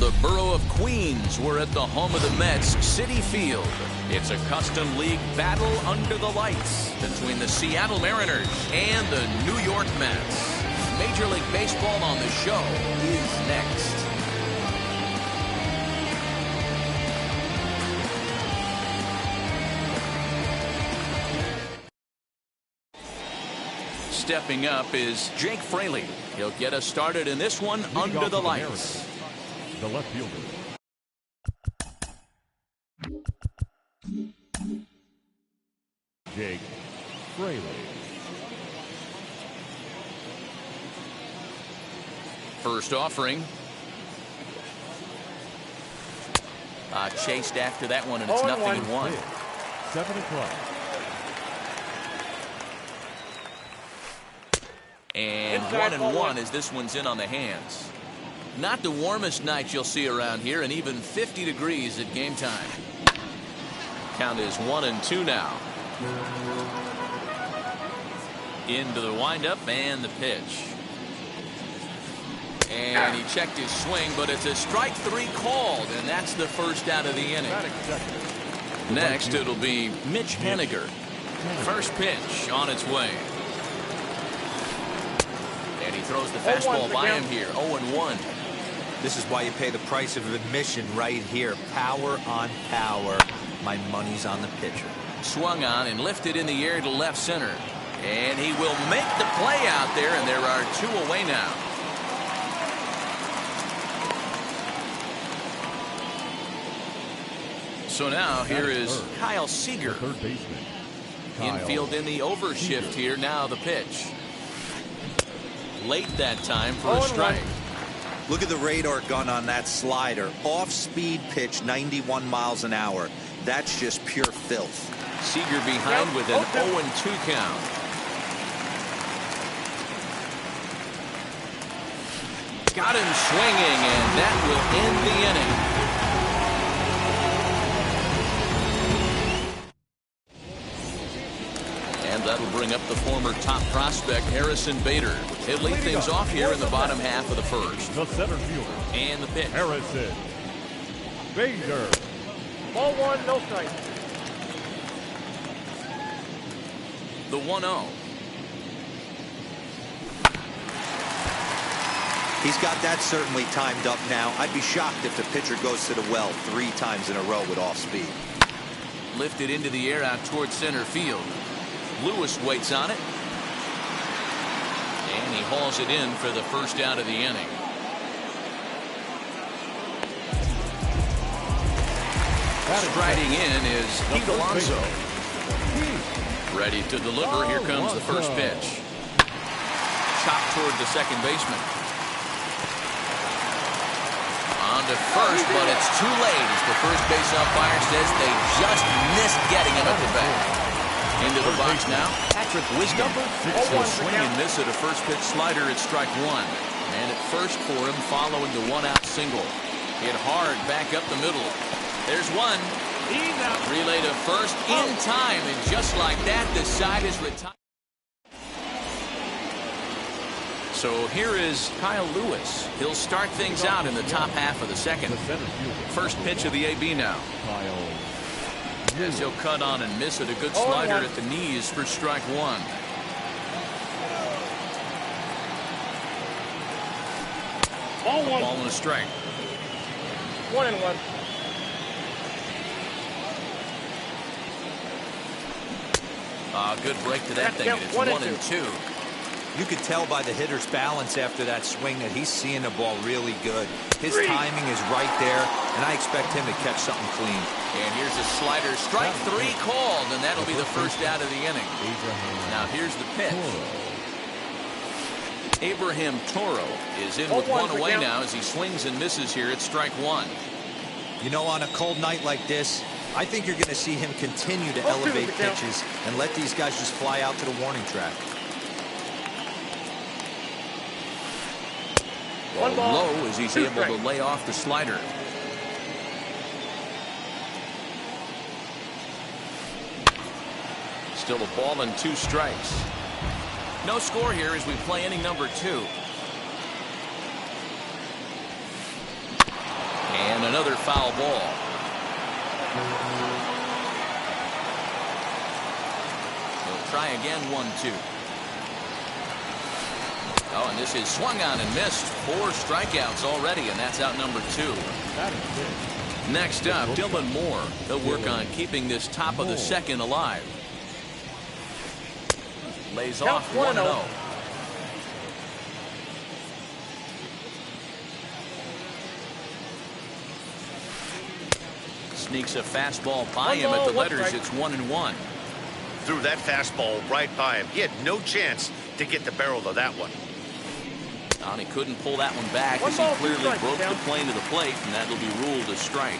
the borough of Queens. We're at the home of the Mets, Citi Field. It's a custom league battle under the lights between the Seattle Mariners and the New York Mets. Major League Baseball on the show is next. Stepping up is Jake Fraley. He'll get us started in this one under the lights. The left fielder. Jake Fraley. First offering. Chased after that one, and it's 0-1. 7 o'clock. And 1-1 as this one's in on the hands. Not the warmest night you'll see around here, and even 50 degrees at game time. Count is 1-2 now. Into the windup and the pitch. And he checked his swing, but it's a strike 3 called, and that's the first out of the inning. Next, it'll be Mitch Haniger. First pitch on its way. And he throws the fastball by him here. 0-1. This is why you pay the price of admission right here. Power on power. My money's on the pitcher. Swung on and lifted in the air to left center. And he will make the play out there, and there are 2 away now. So now here is Kyle Seager. Third baseman. Infield in the overshift here. Now the pitch. Late that time for a strike. Look at the radar gun on that slider. Off-speed pitch, 91 miles an hour. That's just pure filth. Seager behind with an 0-2 count. Got him swinging, and that will end the inning. That'll bring up the former top prospect, Harrison Bader. He'll lead things off here in the bottom half of the first. The center fielder. And the pitch. Harrison Bader. Ball 1, no strike. The 1-0. He's got that certainly timed up now. I'd be shocked if the pitcher goes to the well 3 times in a row with off speed. Lifted into the air out towards center field. Lewis waits on it. And he hauls it in for the first out of the inning. Striding in is Pete Alonso. Ready to deliver. Here comes the first pitch. Chopped toward the second baseman. On to first, but it's too late as the first base umpire says they just missed getting him at the bat. Into the box now, Patrick Wisdom. He'll swing and miss at a first pitch slider at strike 1. And at first for him following the 1-out single. Hit hard back up the middle. There's one. Relay to first in time, and just like that, the side is retired. So here is Kyle Lewis. He'll start things out in the top half of the second. First pitch of the AB now. As he'll cut on and miss it, a good slider at the knees for strike 1. Ball and a strike. 1-1. Good break to that thing. It's 1-2. You could tell by the hitter's balance after that swing that he's seeing the ball really good. His timing is right there, and I expect him to catch something clean. And here's a slider. Strike 3 called, and that'll be the first out of the inning. Now here's the pitch. Abraham Toro is in with 1 away now as he swings and misses here at strike 1. You know, on a cold night like this, I think you're going to see him continue to elevate pitches and let these guys just fly out to the warning track. Low as he's able to lay off the slider. Still a ball and 2 strikes. No score here as we play inning number 2. And another foul ball. He'll try again, 1-2. Oh, and this is swung on and missed. 4 strikeouts already, and that's out number 2. That is it. Next up, Dylan Moore. He'll work on keeping this top of the second alive. Lays off 1-0. Sneaks a fastball by him at the letters. It's 1-1. Threw that fastball right by him. He had no chance to get the barrel of that one. And he couldn't pull that one back as he clearly broke the plane to the plate, and that'll be ruled a strike.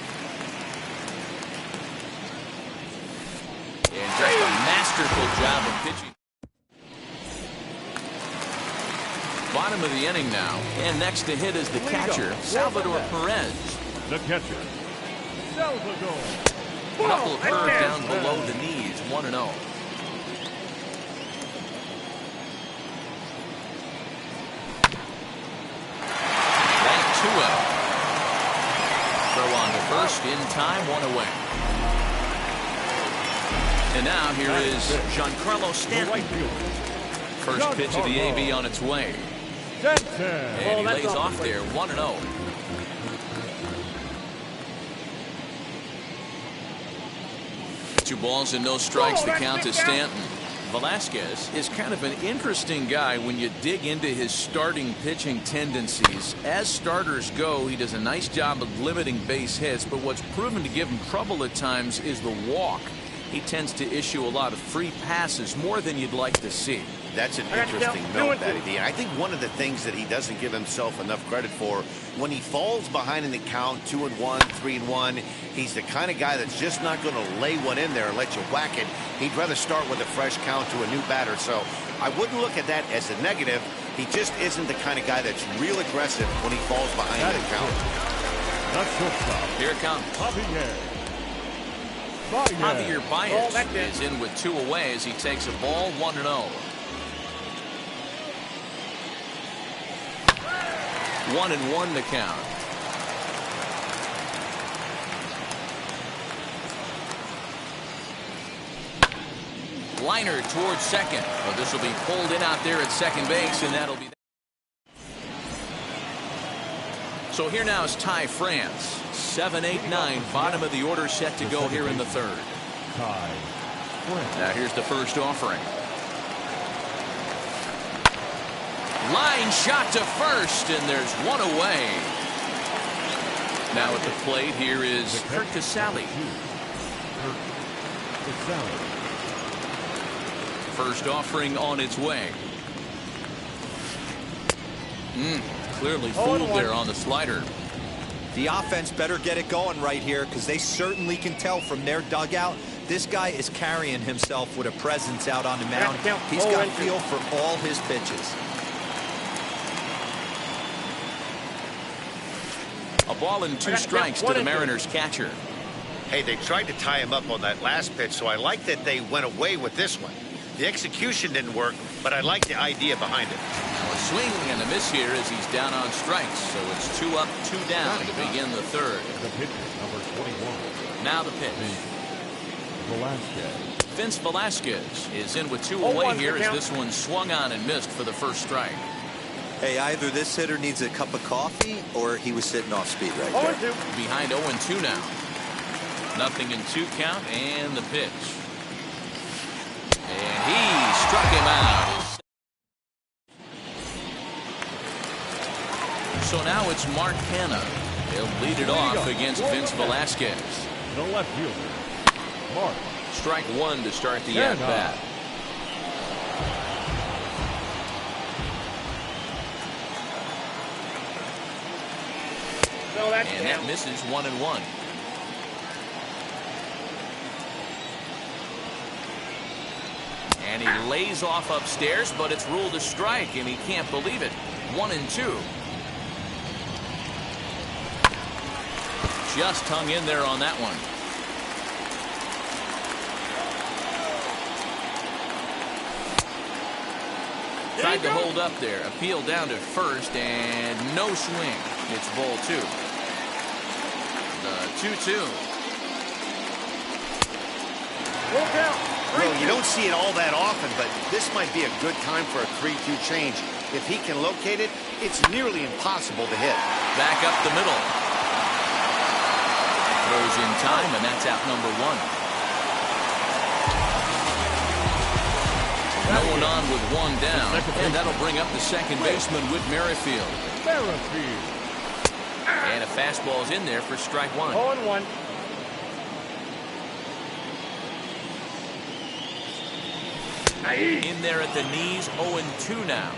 And just a masterful job of pitching. Bottom of the inning now, and next to hit is the catcher, Salvador Perez. The catcher, Salvador. Knuckle curve down below the knees, 1-0. Throw on to first, in time, 1 away. And now here is Giancarlo Stanton. First pitch of the AB on its way. And he lays off there, 1-0. Two balls and no strikes, the count is Stanton. Velasquez is kind of an interesting guy when you dig into his starting pitching tendencies. As starters go, he does a nice job of limiting base hits, but what's proven to give him trouble at times is the walk. He tends to issue a lot of free passes, more than you'd like to see. That's an interesting note, Matty D. And I think one of the things that he doesn't give himself enough credit for, when he falls behind in the count, 2-1, 3-1, he's the kind of guy that's just not going to lay one in there and let you whack it. He'd rather start with a fresh count to a new batter. So I wouldn't look at that as a negative. He just isn't the kind of guy that's real aggressive when he falls behind in the count. Not shortstop. Here it comes. Javier Baez is in with 2 away as he takes a ball, 1-0. 1-1 the count. Liner towards second. Well, this will be pulled in out there at second base, and that'll be. So here now is Ty France. 7-8-9, bottom of the order set to go here in the third. Now here's the first offering. Line shot to first, and there's 1 away. Now at the plate, here is Kurt Casale. First offering on its way. Clearly fooled there on the slider. The offense better get it going right here, because they certainly can tell from their dugout this guy is carrying himself with a presence out on the mound. He's got feel for all his pitches. A ball and 2 strikes to the Mariners catcher. Hey, they tried to tie him up on that last pitch, so I like that they went away with this one. The execution didn't work, but I like the idea behind it. Now a swing and a miss here as he's down on strikes. So it's 2 up, 2 down to begin the third. The pitch, number 21. Now the pitch. Velasquez. Vince Velasquez is in with 2 away here as this one swung on and missed for the first strike. Hey, either this hitter needs a cup of coffee or he was sitting off speed right there. Behind 0-2 now. Nothing in 2 count, and the pitch. And he struck him out. So now it's Mark Hanna. He'll lead it off against Vince Velasquez. The left fielder, Mark. Strike 1 to start the at-bat. And that misses 1-1. And he lays off upstairs, but it's ruled a strike, and he can't believe it. 1-2. Just hung in there on that one. Tried to hold up there. Appeal down to first, and no swing. It's ball 2. 2-2. Well, you don't see it all that often, but this might be a good time for a 3-2 change. If he can locate it, it's nearly impossible to hit. Back up the middle. Throws in time, and that's out number 1. No one on with 1 down, and that'll bring up the second baseman with Merrifield. And a fastball's in there for strike 1. 0-1. In there at the knees, 0-2 now.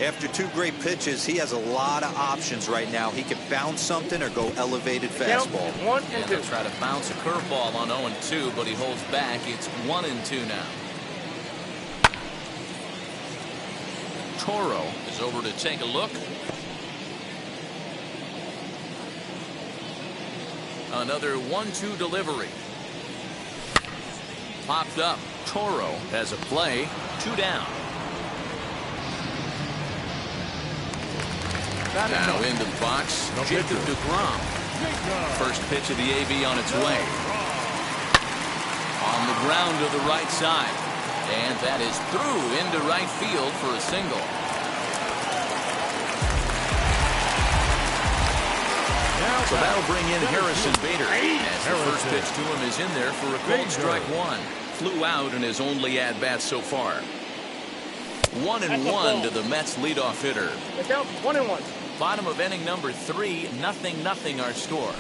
After 2 great pitches, he has a lot of options right now. He can bounce something or go elevated fastball. 1 And and they'll 2. try to bounce a curveball on 0-2, but he holds back. It's 1-2 now. Toro is over to take a look. Another 1-2 delivery. Popped up. Toro has a play. 2 down. Now into the box, Jacob DeGrom. First pitch of the AB on its way. On the ground to the right side. And that is through into right field for a single. So that'll bring in Harrison Bader. As the first pitch to him is in there for a cold strike 1. Flew out in his only at-bat so far. 1-1 to the Mets leadoff hitter. It's out 1-1. Bottom of inning number 3, 0-0 our score.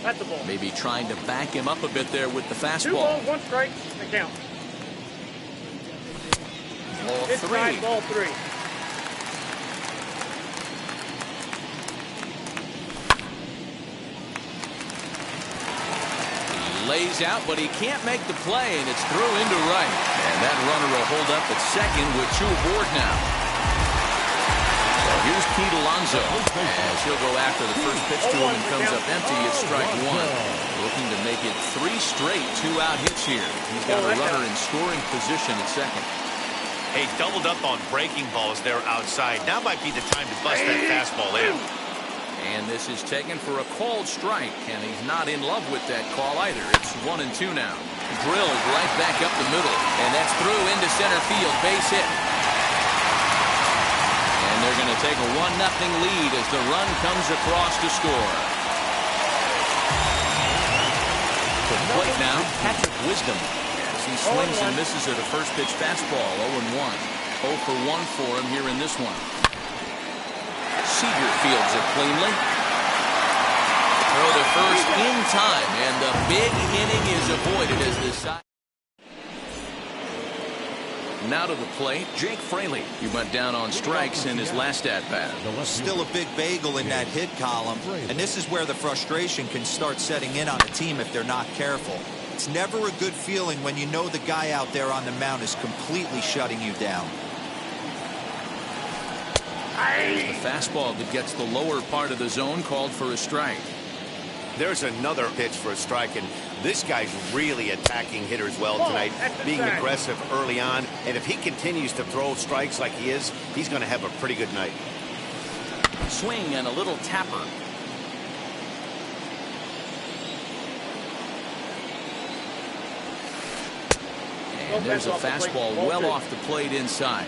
That's the ball. Maybe trying to back him up a bit there with the 2 fastball. balls, 1 strike, the count. Ball It's 3. tied, ball 3. He lays out, but he can't make the play, and it's through into right. And that runner will hold up at second with 2 aboard now. So here's Pete Alonso, as he'll go after the first pitch to him and comes up empty. It's strike 1. Looking to make it 3 straight 2-out hits here. He's got a runner in scoring position at second. Hey, doubled up on breaking balls there outside. Now might be the time to bust that fastball in. And this is taken for a called strike, and he's not in love with that call either. It's 1-2 now. Drilled right back up the middle, and that's through into center field. Base hit. And they're going to take a 1-0 lead as the run comes across to score. To the plate now, Patrick Wisdom. As he swings and misses at a first pitch fastball, 0-1. 0 for 1 for him here in this one. Seager fields it cleanly. Throw to first in time, and the big inning is avoided as the side. Now to the plate, Jake Fraley. He went down on strikes in his last at-bat. Still a big bagel in that hit column, and this is where the frustration can start setting in on a team if they're not careful. It's never a good feeling when you know the guy out there on the mound is completely shutting you down. The fastball that gets the lower part of the zone called for a strike. There's another pitch for a strike, and this guy's really attacking hitters well tonight, being aggressive early on. And if he continues to throw strikes like he is, he's going to have a pretty good night. Swing and a little tapper. And there's a fastball well off the plate inside.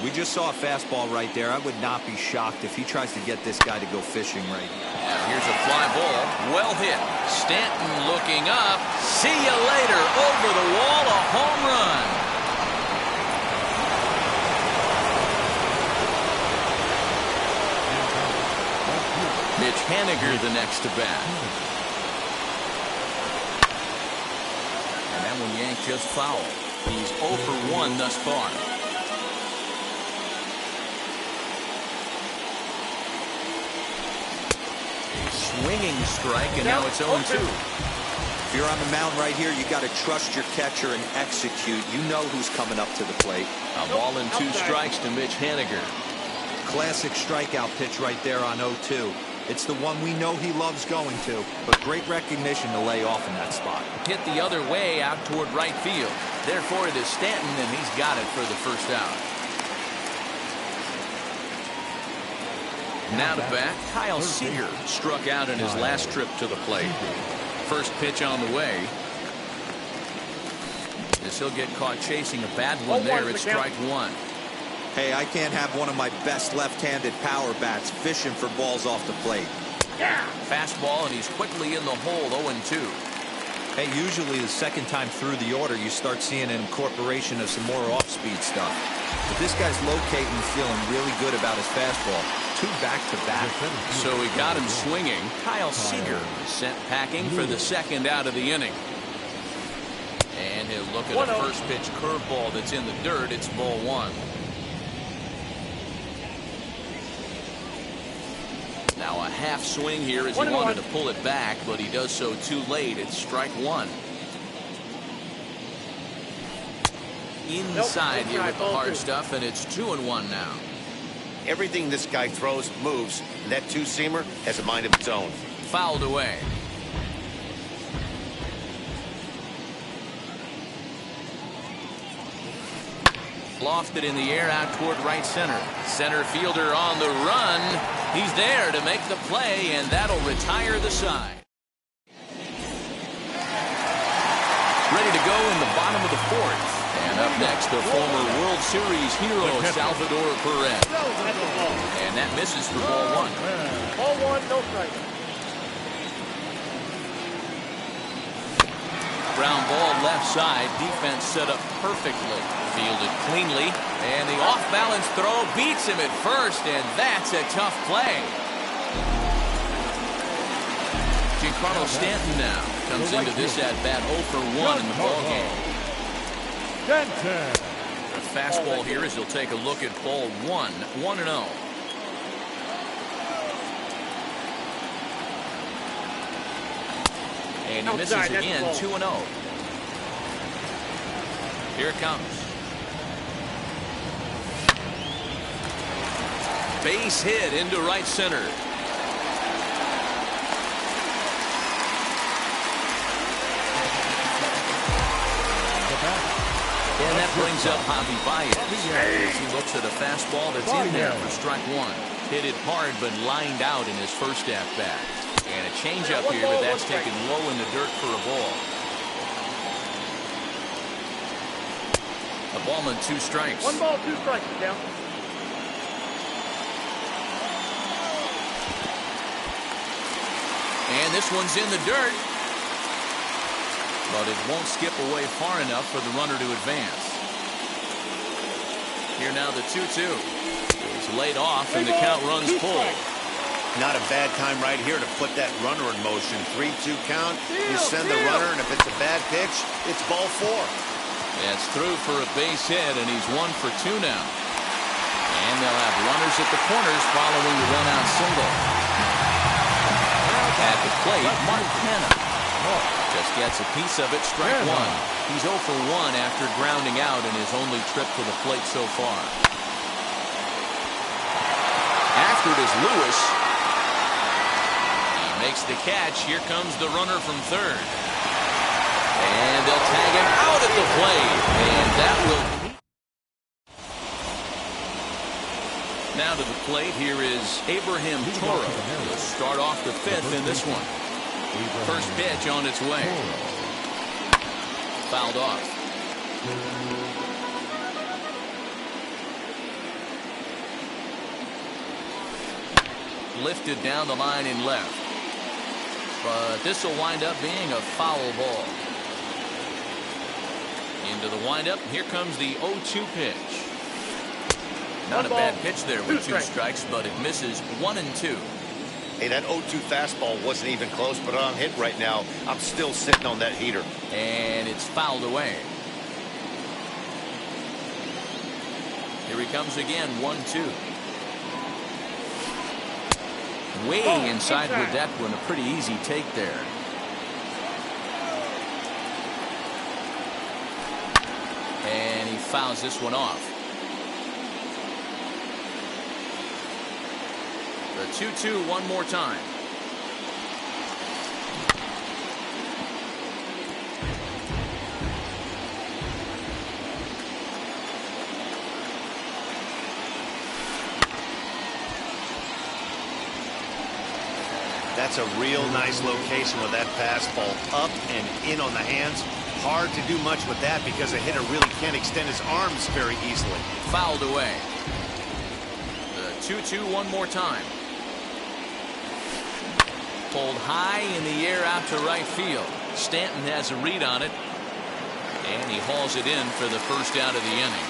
We just saw a fastball right there. I would not be shocked if he tries to get this guy to go fishing right now. Here's a fly ball. Well hit. Stanton looking up. See you later. Over the wall, a home run. Mitch Haniger the next to bat. And that one yanked just foul. He's 0 for 1 thus far. Swinging strike, and now it's 0-2. If you're on the mound right here, you got to trust your catcher and execute. You know who's coming up to the plate. A ball and 2 strikes to Mitch Haniger. Classic strikeout pitch right there on 0-2. It's the one we know he loves going to, but great recognition to lay off in that spot. Hit the other way out toward right field. Therefore, it is Stanton, and he's got it for the first out. Now to bat, Kyle Seager struck out in his last trip to the plate. First pitch on the way. As he'll get caught chasing a bad one there, it's strike one. Hey, I can't have one of my best left-handed power bats fishing for balls off the plate. Yeah. Fastball, and he's quickly in the hole, 0-2. Hey, usually the second time through the order, you start seeing an incorporation of some more off-speed stuff. But this guy's locating and feeling really good about his fastball. 2 back-to-back. So he got him swinging. Kyle Seager sent packing for the second out of the inning. And he'll look at a first pitch curveball that's in the dirt. It's ball 1. Now a half swing here as he wanted to pull it back, but he does so too late. It's strike 1. Inside here with the hard stuff, and it's 2-1 now. Everything this guy throws moves, and that two-seamer has a mind of its own. Fouled away. Lofted in the air out toward right center. Center fielder on the run. He's there to make the play, and that'll retire the side. Ready to go in the bottom of the 4th. And up next, the former World Series hero, Salvador Perez. And that misses for ball 1. Ball 1, no strike. Ground ball left side. Defense set up perfectly. Fielded cleanly. And the off-balance throw beats him at first, and that's a tough play. Giancarlo Stanton now comes into this at-bat 0 for 1 in the ballgame. The fastball here as he'll take a look at ball 1, 1-0. And he misses again, 2-0. Here it comes. Base hit into right center. And that brings up Javi Baez. He looks at a fastball that's in there for strike 1. Hit it hard, but lined out in his first at-bat. And a changeup here, but that's taken low in the dirt for a ball. A ball and 2 strikes. 1 ball, 2 strikes, down. And this one's in the dirt. But it won't skip away far enough for the runner to advance. Here now the 2-2. It's laid off, and the count runs full. Not a bad time right here to put that runner in motion. 3-2 count. You send the runner, and if it's a bad pitch, it's ball 4. That's through for a base hit, and he's 1 for 2 now. And they'll have runners at the corners following the run-out single. At the plate, Mark Canha just gets a piece of it, strike 1. He's 0 for 1 after grounding out in his only trip to the plate so far. After it is Lewis. He makes the catch. Here comes the runner from third. And they'll tag him out at the plate. And that will... Now to the plate, here is Abraham Toro. He'll start off the 5th in this one. First pitch on its way. Fouled off. Lifted down the line in left. But this will wind up being a foul ball. Into the windup. Here comes the 0-2 pitch. Not a bad pitch there with 2 strikes, but it misses 1-2. Hey, that 0-2 fastball wasn't even close, but on hit right now, I'm still sitting on that heater. And it's fouled away. Here he comes again, 1-2. Way inside with that one, a pretty easy take there. And he fouls this one off. The 2-2 one more time. That's a real nice location with that fastball up and in on the hands. Hard to do much with that because a hitter really can't extend his arms very easily. Fouled away. The 2-2 one more time. Pulled high in the air out to right field. Stanton has a read on it. And he hauls it in for the first out of the inning.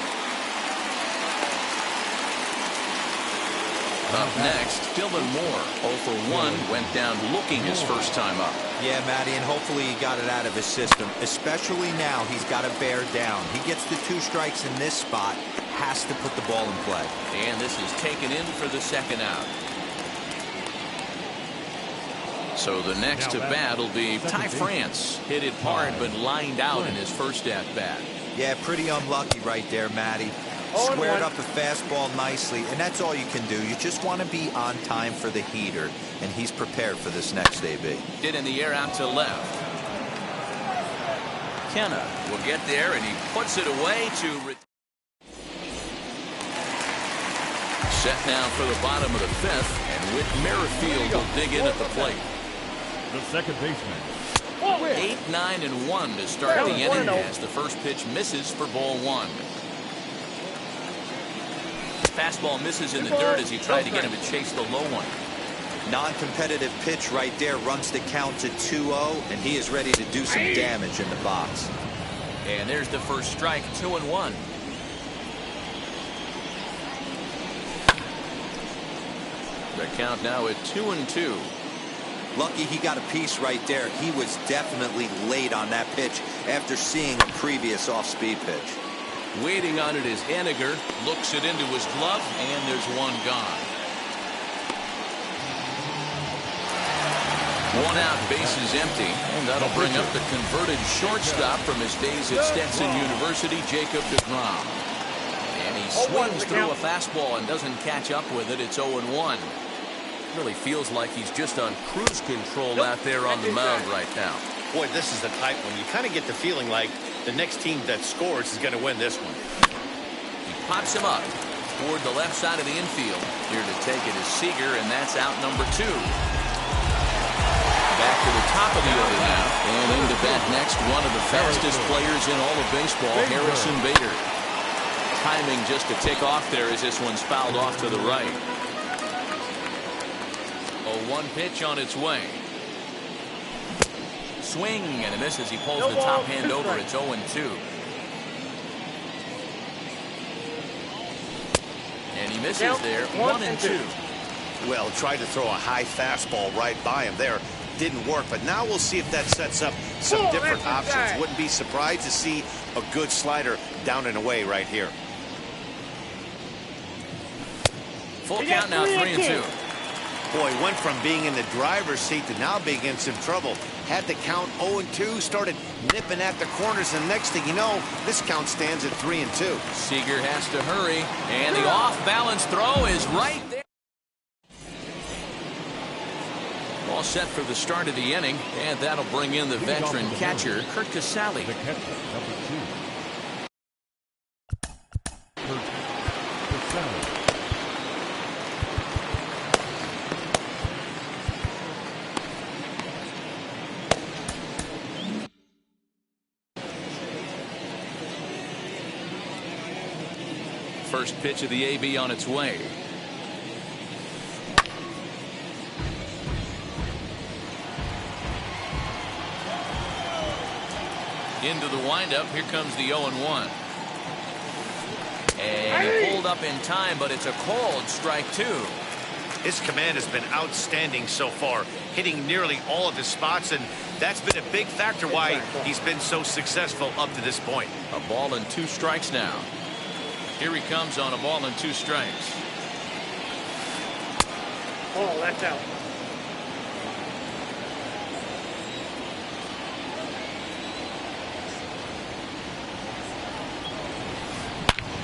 Up next, Dylan Moore, 0 for 1, went down looking his first time up. Yeah, Matty, and hopefully he got it out of his system. Especially now, he's got to bear down. He gets the 2 strikes in this spot, has to put the ball in play. And this is taken in for the second out. So the next to bat will be Ty France. Hit it hard, but lined out in his first at bat. Yeah, pretty unlucky right there, Matty. Squared up a fastball nicely, and that's all you can do. You just want to be on time for the heater, and he's prepared for this next AB. Hit in the air out to left. Kenna will get there, and he puts it away to... Set now for the bottom of the 5th, and Whit Merrifield will dig in at the plate. The second baseman. 8, 9, and 1 to start the inning as the first pitch misses for ball 1. Fastball misses in the dirt as he tried to get him to chase the low one. Non-competitive pitch right there, runs the count to 2-0, and he is ready to do some damage in the box. And there's the first strike, 2-1. The count now at 2-2. Lucky he got a piece right there. He was definitely late on that pitch after seeing a previous off-speed pitch. Waiting on it is Henniger. Looks it into his glove, and there's one gone. 1 out, bases empty, and that'll bring up the converted shortstop from his days at Stetson University, Jacob deGrom. And he swings through a fastball and doesn't catch up with it. It's 0-1. Really feels like he's just on cruise control out there on the mound right now. Boy, this is the type when you kind of get the feeling like the next team that scores is going to win this one. He pops him up toward the left side of the infield. Here to take it is Seager, and that's out number 2. Back to the top of the order now, and into bat next, one of the fastest players in all of baseball, Harrison Bader. Timing just to tick off there as this one's fouled off to the right. 0-1 pitch on its way. Swing and a miss as he pulls the top hand over. It's 0-2. And he misses there. 1-2. Well, tried to throw a high fastball right by him there. Didn't work, but now we'll see if that sets up some different options. Wouldn't be surprised to see a good slider down and away right here. Full count now, 3-2. Boy, went from being in the driver's seat to now being in some trouble. Had the count 0-2, started nipping at the corners, and next thing you know, this count stands at 3-2. Seager has to hurry, and the off-balance throw is right there. All set for the start of the inning, and that'll bring in the veteran catcher, Kurt Casale. The catcher, number 2. Kurt Casale. First pitch of the AB on its way. Into the windup. Here comes the 0-1. And he pulled up in time, but it's a called strike 2. His command has been outstanding so far, hitting nearly all of his spots, and that's been a big factor why he's been so successful up to this point. A ball and 2 strikes now. Here he comes on a ball and 2 strikes. Oh, that's out.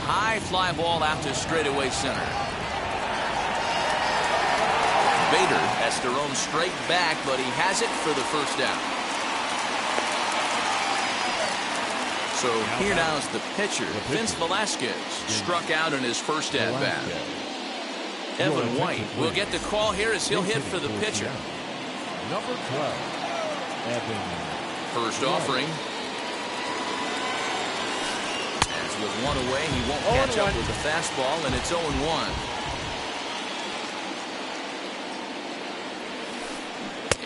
High fly ball out to straightaway center. Bader has to roam straight back, but he has it for the first down. So here now is the pitcher, Vince Velasquez, struck out in his first at-bat. Evan White will get the call here as he'll hit for the pitcher. Number 12, Evan. First offering. As with one away, he won't catch up with the fastball, and it's 0-1.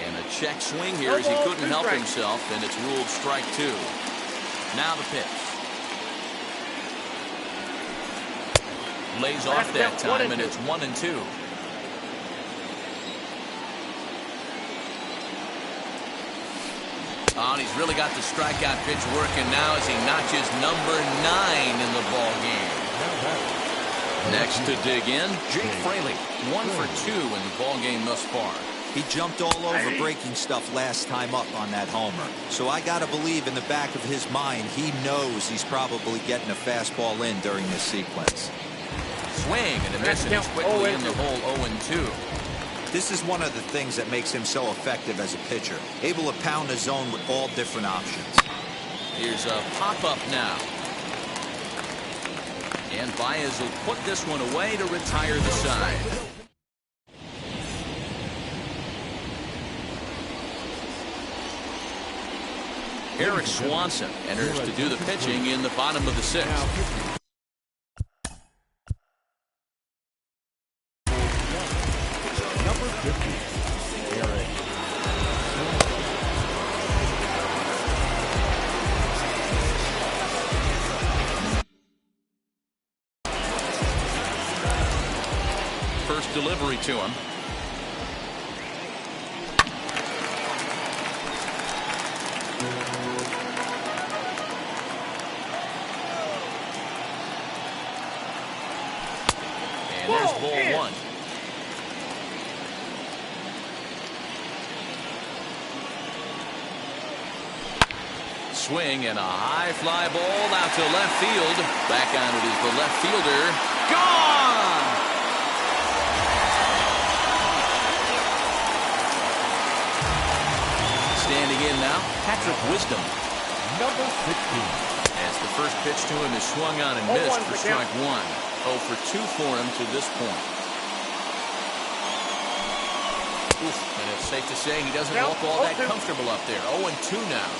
And a check swing here as he couldn't help himself, and it's ruled strike 2. Now the pitch. Lays off that time, and it's 1-2. Oh, and he's really got the strikeout pitch working now as he notches number 9 in the ball game. Next to dig in, Jake Fraley, 1 for 2 in the ball game thus far. He jumped all over breaking stuff last time up on that homer. So I got to believe in the back of his mind, he knows he's probably getting a fastball in during this sequence. Swing and a miss, and he's quickly in the hole 0-2. This is one of the things that makes him so effective as a pitcher, able to pound the zone with all different options. Here's a pop-up now. And Baez will put this one away to retire the side. Eric Swanson enters to do the pitching in the bottom of the 6th. Number 50, Eric. First delivery to him. And there's ball 1. Swing and a high fly ball out to left field. Back on it is the left fielder. Gone! Standing in now, Patrick Wisdom. Number 16. As the first pitch to him is swung on and missed for strike 1. 0 for 2 for him to this point. Oof, and it's safe to say he doesn't look all that comfortable up there. 0-2 now.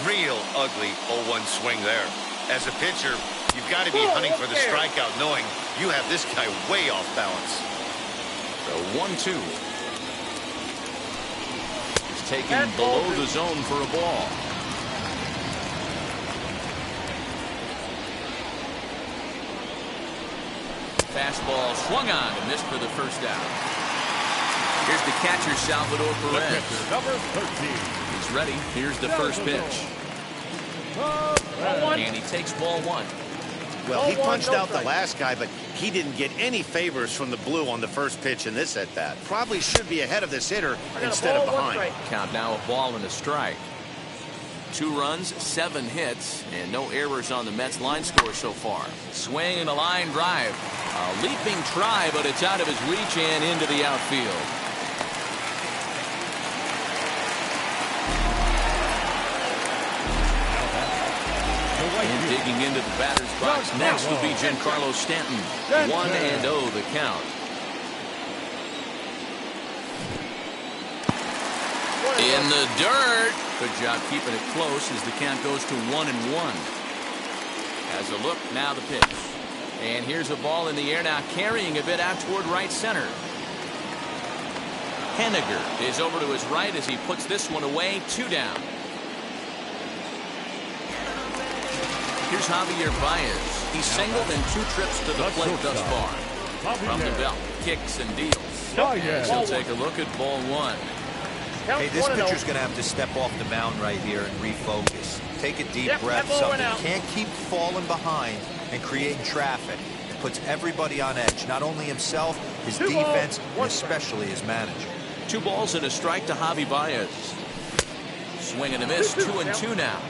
Real ugly 0-1 swing there. As a pitcher, you've got to be hunting for the strikeout, knowing you have this guy way off balance. So 1-2. He's taken below the zone for a ball. Fastball swung on and missed for the first out. Here's the catcher, Salvador Perez. Number 13. He's ready. Here's the first pitch. And he takes ball 1. Well, he punched out the last guy, but he didn't get any favors from the blue on the first pitch in this at-bat. Probably should be ahead of this hitter instead of behind. Count now a ball and a strike. 2 runs, 7 hits, and no errors on the Mets line score so far. Swing and a line drive. A leaping try, but it's out of his reach and into the outfield. And digging into the batter's box next would be Giancarlo Stanton. 1-0 the count. In the dirt. Good job keeping it close as the count goes to 1-1. As a look, now the pitch. And here's a ball in the air now, carrying a bit out toward right center. Henniger is over to his right as he puts this one away. 2 down. Here's Javier Baez. He's singled in 2 trips to the plate thus far. From the belt, kicks and deals. And he'll take a look at ball 1. Hey, this pitcher's going to have to step off the mound right here and refocus. Take a deep breath. Something can't keep falling behind and creating traffic. It puts everybody on edge, not only himself, his defense, and especially his manager. 2 balls and a strike to Javi Baez. Swing and a miss. 2-2 now.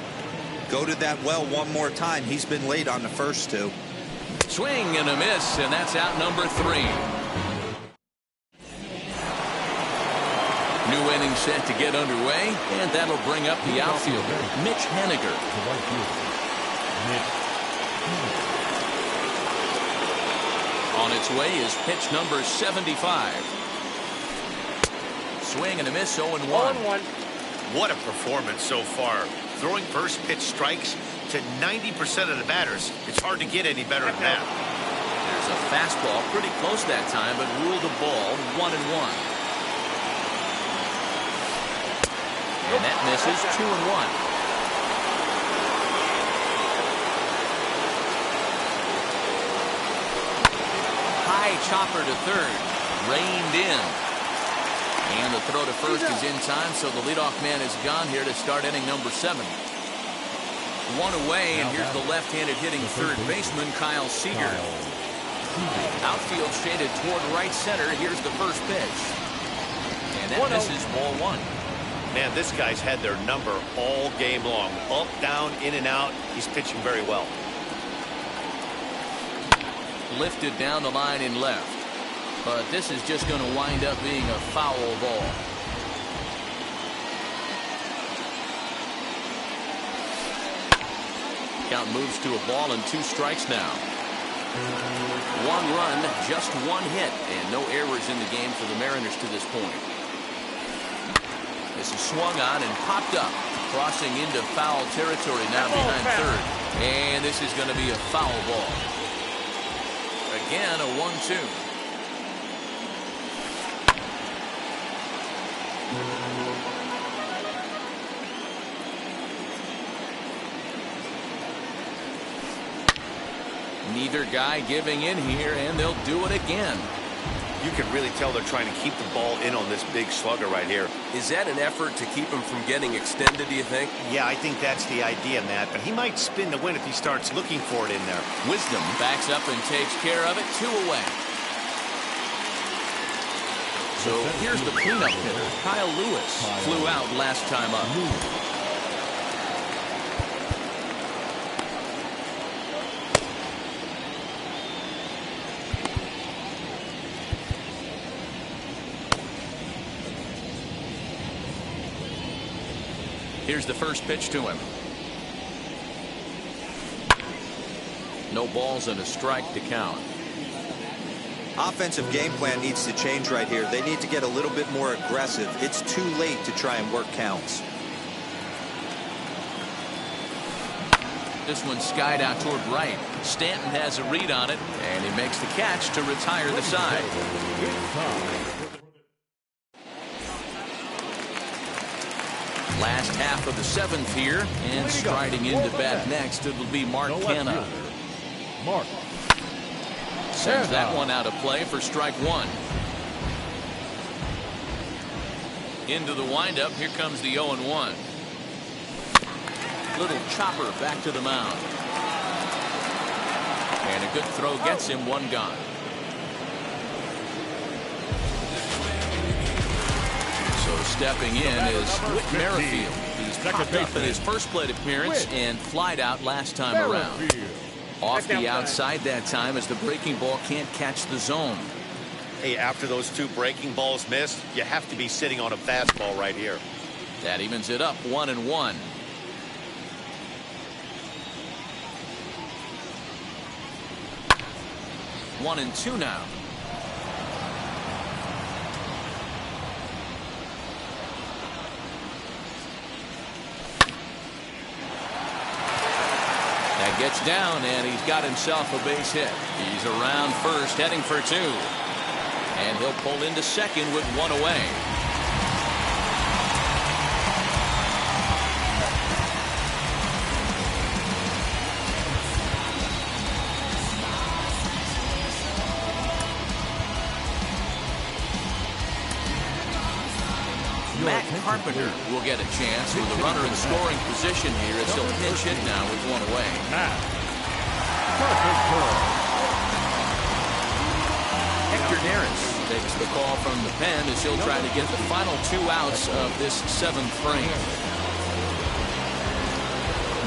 Go to that well one more time. He's been late on the first 2. Swing and a miss, and that's out number 3. New inning set to get underway, and that'll bring up the outfielder, Mitch Henniger. On its way is pitch number 75. swing and a miss, 0-1. 0-1. What a performance so far. Throwing first pitch strikes to 90% of the batters. It's hard to get any better than that. There's a fastball pretty close that time, but ruled a ball, 1-1. And that misses, 2-1. High chopper to third, reined in. And the throw to first is in time, so the leadoff man is gone here to start inning number 7. One away, and here's the left-handed hitting third baseman, Kyle Seager. Outfield shaded toward right center. Here's the first pitch. And that misses, ball 1. Man, this guy's had their number all game long. Up, down, in and out. He's pitching very well. Lifted down the line in left. But this is just going to wind up being a foul ball. Count moves to a ball and 2 strikes now. 1 run, just 1 hit, and no errors in the game for the Mariners to this point. This is swung on and popped up, crossing into foul territory now behind third. And this is going to be a foul ball. Again, a 1-2. Neither guy giving in here, and they'll do it again. You can really tell they're trying to keep the ball in on this big slugger right here. Is that an effort to keep him from getting extended, do you think? Yeah, I think that's the idea, Matt. But he might spin the win if he starts looking for it in there. Wisdom backs up and takes care of it. 2 away. So here's the cleanup hitter. Kyle Lewis flew out last time up. Here's the first pitch to him. No balls and a strike to count. Offensive game plan needs to change right here. They need to get a little bit more aggressive. It's too late to try and work counts. This one skied out toward right. Stanton has a read on it, and he makes the catch to retire the side. Last half of the 7th here, and striding into bat next, it'll be Mark Canha. Mark. Sends that one out of play for strike 1. Into the windup, here comes the 0-1. Little chopper back to the mound. And a good throw gets him 1 gone. So stepping in is Whit Merrifield. He's popped up in his first plate appearance and flied out last time around. Off the outside that time as the breaking ball can't catch the zone. Hey, after those 2 breaking balls missed, you have to be sitting on a fastball right here. That evens it up 1-1. One and 2 now. That gets down, and he's got himself a base hit. He's around first, heading for 2. And he'll pull into second with 1 away. Matt Carpenter will get a chance with a runner in scoring position here as he'll pinch hit now with 1 away. Hector Neris takes the call from the pen as he'll try to get the final 2 outs of this 7th frame.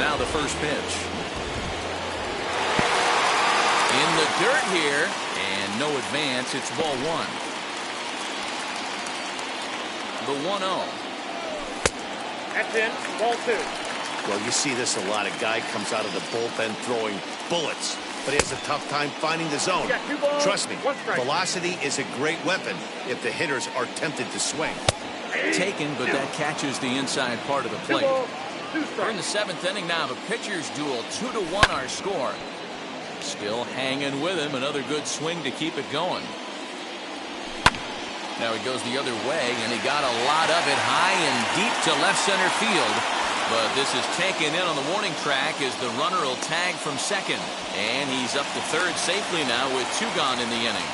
Now the first pitch. In the dirt here, and no advance. It's ball 1. The 1-0. That's in. Ball 2. Well, you see this a lot. A guy comes out of the bullpen throwing bullets, but he has a tough time finding the zone. Yeah, 2 balls, Trust me, 1 strike. velocity is a great weapon if the hitters are tempted to swing. taken, but that catches the inside part of the plate. We're in the 7th inning now. The pitcher's duel, 2-1 our score. Still hanging with him. Another good swing to keep it going. Now he goes the other way, and he got a lot of it high and deep to left center field. But this is taken in on the warning track as the runner will tag from second. And he's up to third safely now with 2 gone in the inning.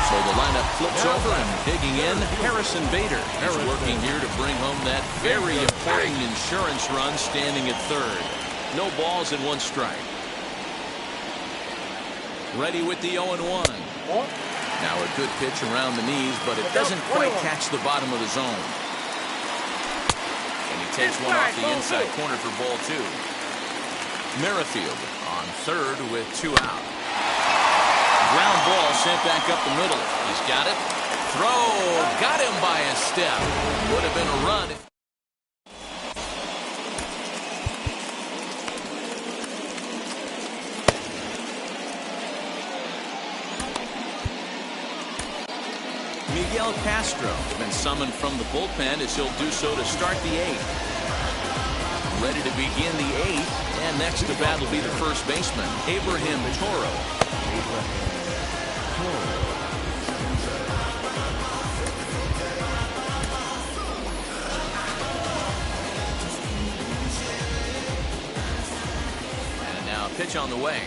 So the lineup flips over, and digging in, Harrison Bader. He's working here to bring home that very important insurance run, standing at third. No balls and 1 strike. Ready with the 0-1. Now a good pitch around the knees, but it doesn't quite catch the bottom of the zone. And he takes one off the inside corner for ball 2. Merrifield on third with 2 out. Ground ball sent back up the middle. He's got it. Throw. Got him by a step. Would have been a run. Miguel Castro has been summoned from the bullpen as he'll do so to start the 8th. Ready to begin the 8th, and next to bat will be the first baseman, Abraham Toro. And now a pitch on the way.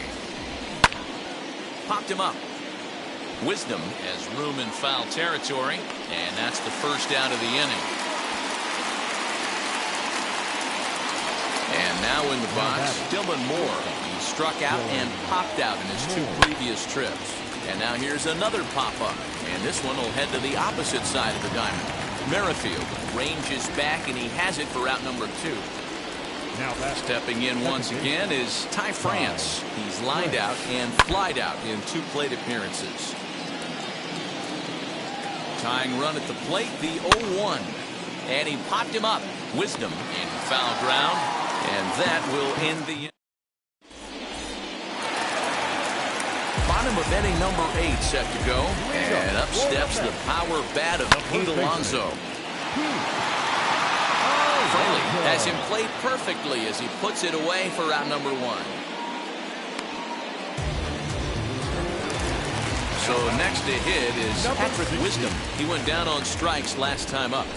Popped him up. Wisdom has room in foul territory, and that's the first out of the inning. And now in the box, Dylan Moore. He struck out and popped out in his 2 previous trips. And now here's another pop-up, and this one will head to the opposite side of the diamond. Merrifield ranges back, and he has it for out number 2. Now stepping in once again is Ty France. He's lined out and flied out in 2 plate appearances. Tying run at the plate, the 0-1. And he popped him up. Wisdom in foul ground. And that will end the inning. Bottom of inning number 8 set to go. And up steps the power bat of Pete Alonso. Fraley has him played perfectly as he puts it away for out number 1. So next to hit is Patrick Wisdom. He went down on strikes last time up.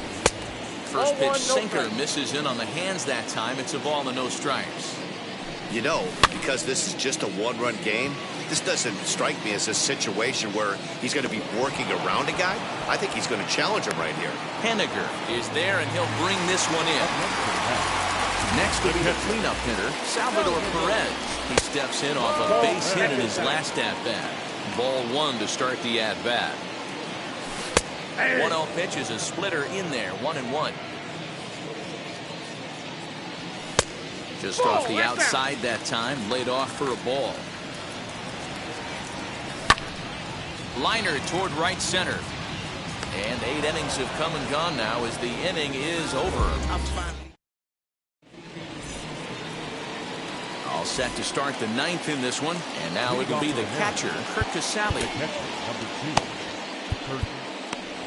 First pitch sinker misses in on the hands that time. It's a ball and no strikes. You know, because this is just a 1-run game, this doesn't strike me as a situation where he's going to be working around a guy. I think he's going to challenge him right here. Henniger is there, and he'll bring this one in. Next will be the cleanup hitter, Salvador Perez. He steps in off a base hit in his last at-bat. Ball 1 to start the at-bat. 1-0 pitch is a splitter in there, 1-1. Just off the outside that time, laid off for a ball. Liner toward right center. And 8 innings have come and gone now as the inning is over. All set to start the 9th in this one. And now it will be the catcher, Kurt Casale. Number 2, Kurt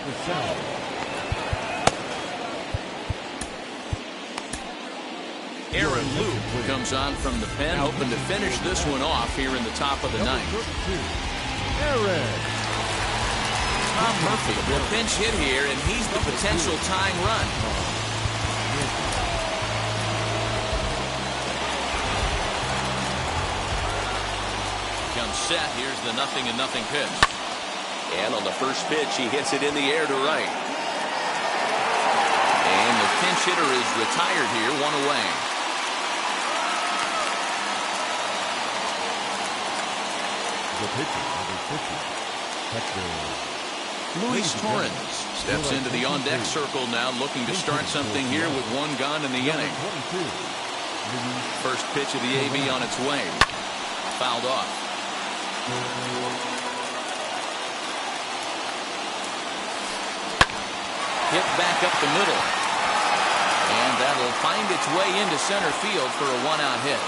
Casale. Aaron Luke comes on from the pen, hoping to finish this one off here in the top of the 9th. Tom Murphy will pinch hit here, and he's the potential tying run. Comes set. Here's the 0-0 pitch. And on the first pitch, he hits it in the air to right. And the pinch hitter is retired here, 1 away. The pitcher, number 50, Luis Torrens steps into the on-deck circle now, looking to start something here with 1 gone in the inning. First pitch of the AB on its way. Fouled off. Hit back up the middle. And that'll find its way into center field for a 1-out hit.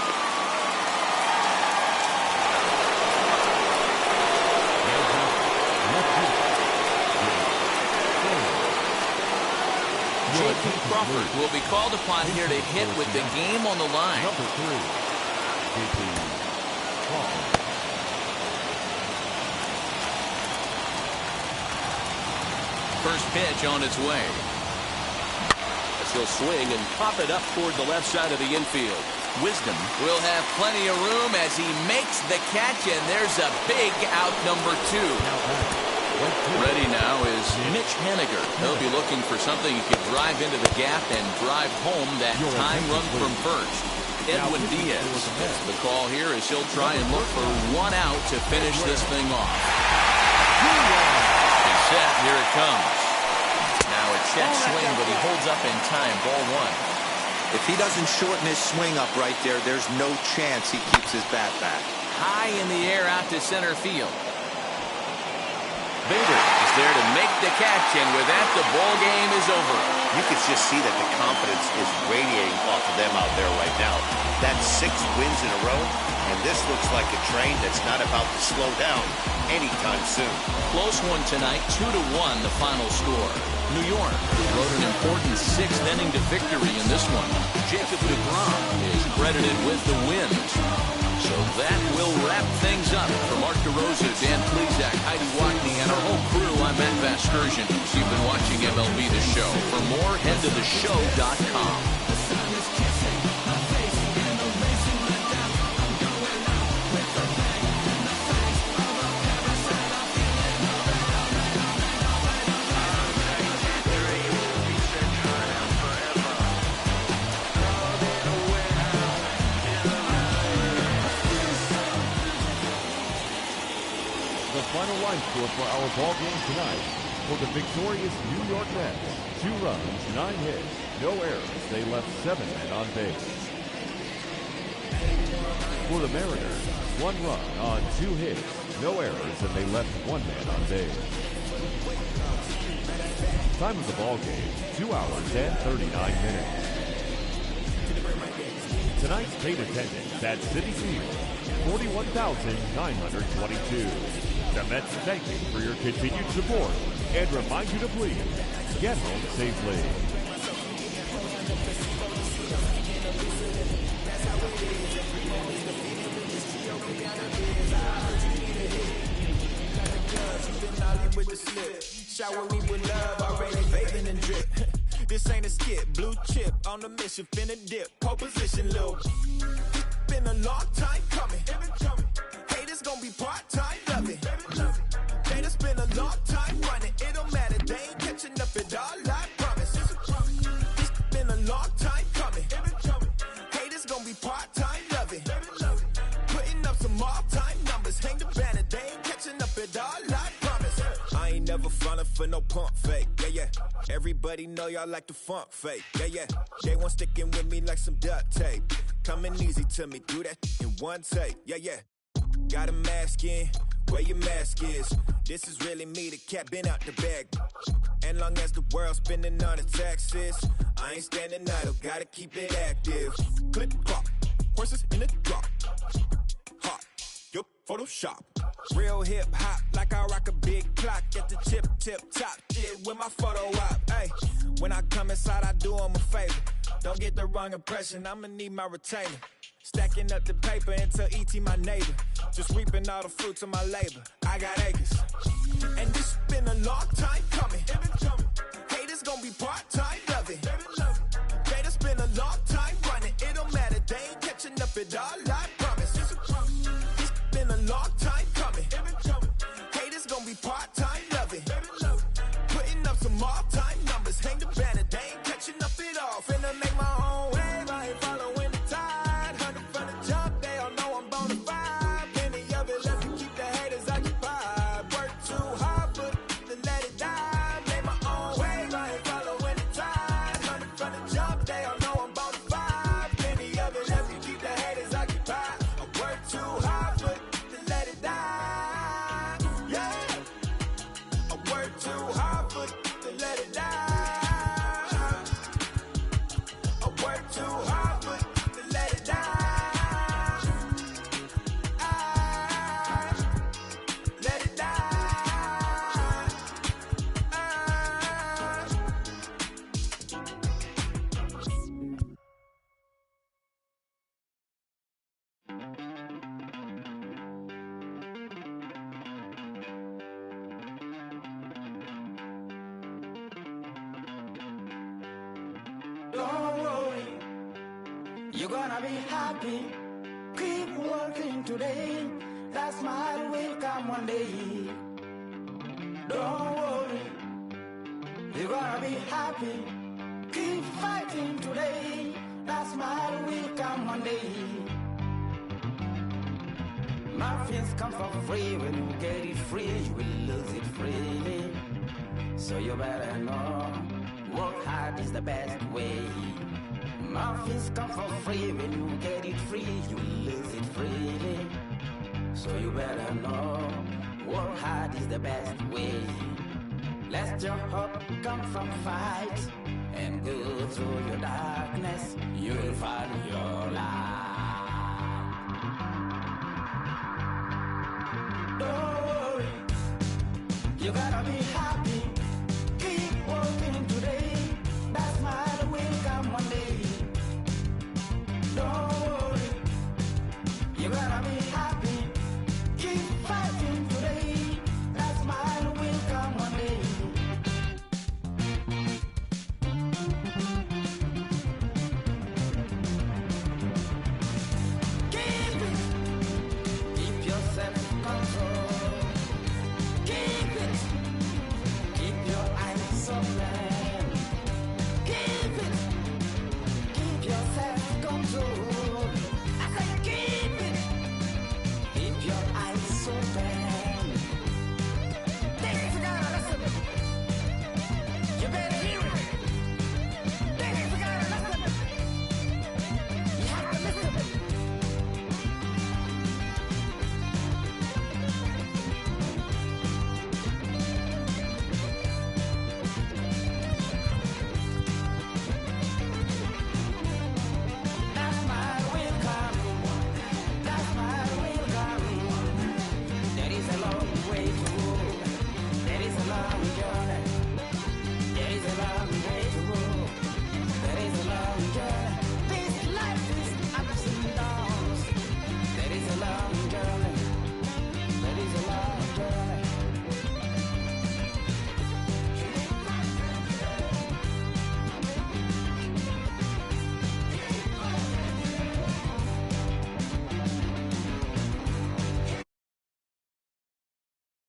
J.P. Crawford will be called upon here to hit with the game on the line. Number 3, J.P. Crawford. First pitch on its way. He'll swing and pop it up toward the left side of the infield. Wisdom will have plenty of room as he makes the catch, and there's a big out number 2. Ready now is Mitch Haniger. He'll be looking for something he could drive into the gap and drive home that time run from first. Edwin Diaz gets the call here as he'll try and look for 1 out to finish this thing off. He's set. Here it comes. Now a check swing, but he holds up in time. Ball 1. If he doesn't shorten his swing up right there, there's no chance he keeps his bat back. High in the air out to center field. Bader is there to make the catch, and with that, the ball game is over. You can just see that the confidence is radiating off of them out there right now. That's 6 wins in a row, and this looks like a train that's not about to slow down anytime soon. Close one tonight, 2-1 the final score. New York wrote an important 6th inning to victory in this one. Jacob deGrom is credited with the wins. So that will wrap things up. For Mark DeRosa, Dan Plesac, Heidi Watney, and our whole crew, I'm Matt Vasgersian. You've been watching MLB The Show. For more, head to theshow.com. Final line score for our ball game tonight. For the victorious New York Mets, 2 runs, 9 hits, no errors. They left 7 men on base. For the Mariners, 1 run on 2 hits, no errors, and they left 1 man on base. Time of the ball game, 2 hours and 39 minutes. Tonight's paid attendance at Citi Field, 41,922. The Mets thank you for your continued support and remind you to please get home safely. Shower me with love, already bathing and drip. This ain't a skip, blue chip on the mission, finna dip, pole position, little. Been a long time coming. Haters gonna be part-time, love it. They just been a long time running. It don't matter, they ain't catching up at all, I promise. It's been a long time coming. Haters gonna be part-time, love it. Putting up some all-time numbers. Hang the banner, they ain't catching up at all, I promise. I ain't never frontin' for no pump fake, yeah. Everybody know y'all like the funk fake, yeah. They want sticking with me like some duct tape. Coming easy to me, do that in one take, yeah. Got a mask in, where your mask is. This is really me, the cat been out the bag. And long as the world's spending on the taxes, I ain't standing idle, gotta keep it active. Click clock, horses in the drop. Hot, yup, Photoshop. Real hip hop, like I rock a big clock at the tip top. Shit with my photo op, hey. When I come inside, I do 'em a favor. Don't get the wrong impression, I'ma need my retainer. Stacking up the paper until E.T. my neighbor. Just reaping all the fruits of my labor. I got acres. And this been a long time coming. Haters gonna be part-time, love it. They just been a long time running. It don't matter, they ain't catching up at all, I promise. It's been a long time coming. Haters gonna be part-time, love it. Putting up some all-time numbers. Hang the banner, they ain't catching up at all. Finna make my own wave, I ain't following the tide. Jump, they all know I'm bonafide. Plenty of it left to keep the haters occupied. Work too hard, but to let it die. Made my own wave, I ain't following the tide. Running from the jump, they all know I'm bonafide. Plenty of it left to keep the haters occupied. Don't worry, you're gonna be happy. Keep working today, that smile will come one day. Don't worry, you're gonna be happy. Keep fighting today, that smile will come one day. Muffins come for free. When you get it free, you will lose it freely. So you better know, work hard is the best way. Muffins come for free. When you get it free, you will lose it freely. So you better know, work hard is the best way. Let your hope come from fight, and go through your darkness, you will find your light. Don't worry, you gotta be happy.